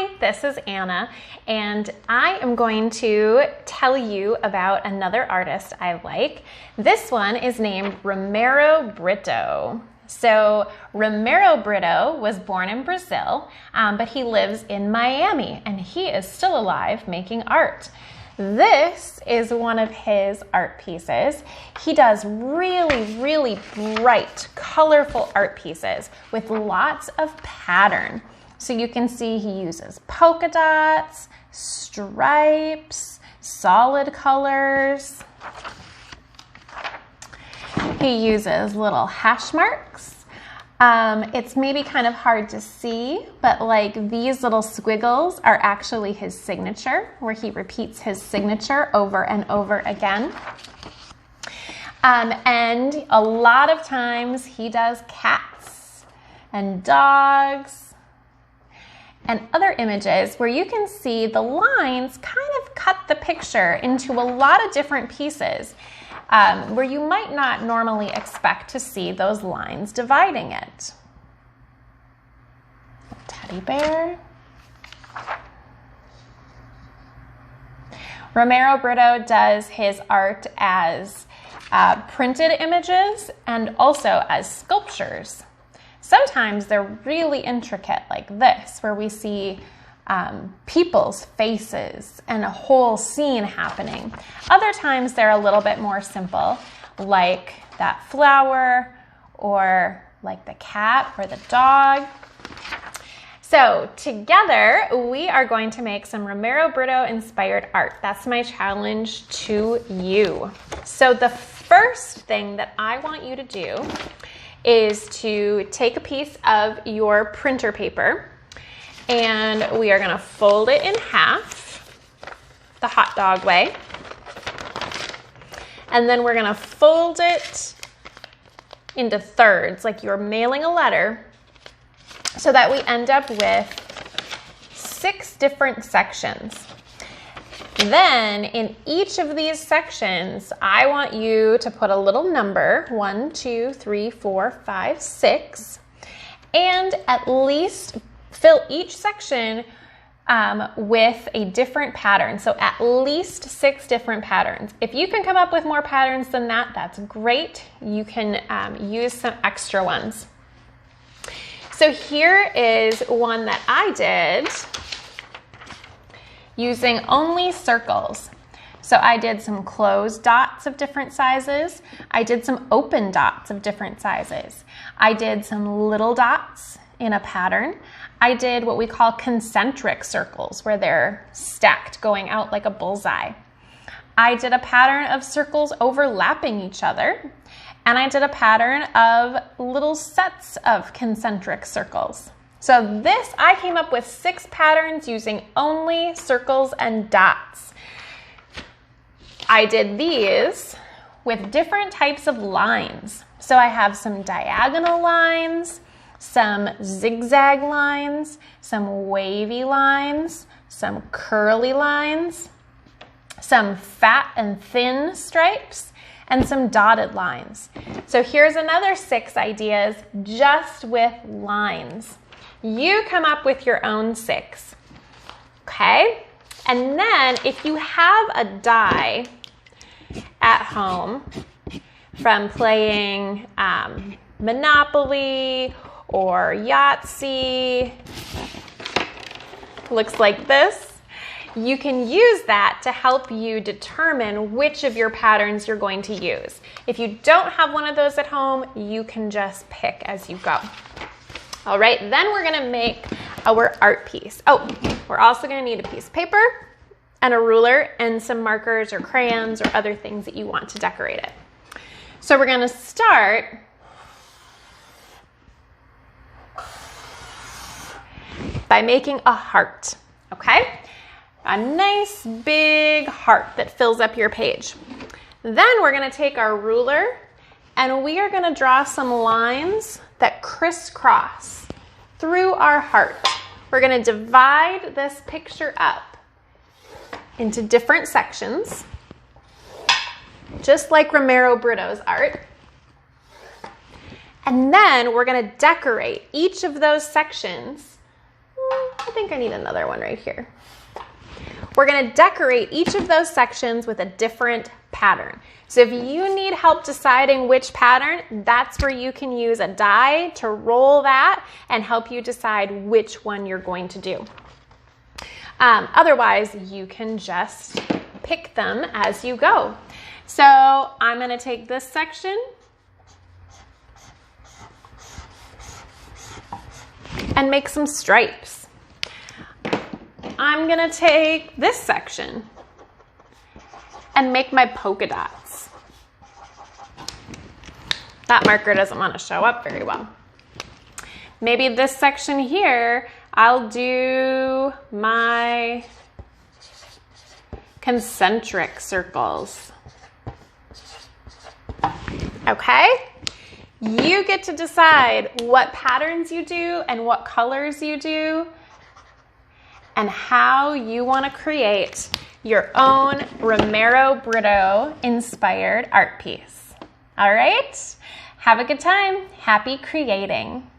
Hi, this is Anna, and I am going to tell you about another artist I like. This one is named Romero Britto. So Romero Britto was born in Brazil, but he lives in Miami, and he is still alive making art. This is one of his art pieces. He does really bright, colorful art pieces with lots of pattern. So you can see he uses polka dots, stripes, solid colors. He uses little hash marks. It's maybe kind of hard to see, but like these little squiggles are actually his signature, where he repeats his signature over and over again. And a lot of times he does cats and dogs and other images where you can see the lines kind of cut the picture into a lot of different pieces where you might not normally expect to see those lines dividing it. Teddy bear. Romero Britto does his art as printed images and also as sculptures. Sometimes they're really intricate like this, where we see people's faces and a whole scene happening. Other times they're a little bit more simple, like that flower or like the cat or the dog. So together we are going to make some Romero Britto inspired art. That's my challenge to you. So the first thing that I want you to do is to take a piece of your printer paper, and we are going to fold it in half the hot dog way, and then we're going to fold it into thirds like you're mailing a letter, so that we end up with 6 different sections. Then in each of these sections, I want you to put a little number, 1, 2, 3, 4, 5, 6, and at least fill each section with a different pattern. So at least 6 different patterns. If you can come up with more patterns than that, that's great. You can use some extra ones. So here is one that I did using only circles. So I did some closed dots of different sizes. I did some open dots of different sizes. I did some little dots in a pattern. I did what we call concentric circles, where they're stacked going out like a bullseye. I did a pattern of circles overlapping each other. And I did a pattern of little sets of concentric circles. So this, I came up with 6 patterns using only circles and dots. I did these with different types of lines. So I have some diagonal lines, some zigzag lines, some wavy lines, some curly lines, some fat and thin stripes, and some dotted lines. So here's another 6 ideas just with lines. You come up with your own 6, okay? And then if you have a die at home from playing Monopoly or Yahtzee, looks like this, you can use that to help you determine which of your patterns you're going to use. If you don't have one of those at home, you can just pick as you go. All right, then we're gonna make our art piece. Oh, we're also gonna need a piece of paper and a ruler and some markers or crayons or other things that you want to decorate it. So we're gonna start by making a heart, okay? A nice big heart that fills up your page. Then we're gonna take our ruler and we are gonna draw some lines that crisscross through our heart. We're gonna divide this picture up into different sections, just like Romero Britto's art. And then we're gonna decorate each of those sections. I think I need another one right here. We're gonna decorate each of those sections with a different pattern. So if you need help deciding which pattern, that's where you can use a die to roll that and help you decide which one you're going to do. Otherwise, you can just pick them as you go. So I'm gonna take this section and make some stripes. I'm gonna take this section and make my polka dots. That marker doesn't want to show up very well. Maybe this section here, I'll do my concentric circles. Okay? You get to decide what patterns you do and what colors you do and how you want to create your own Romero Britto inspired art piece. All right? Have a good time. Happy creating.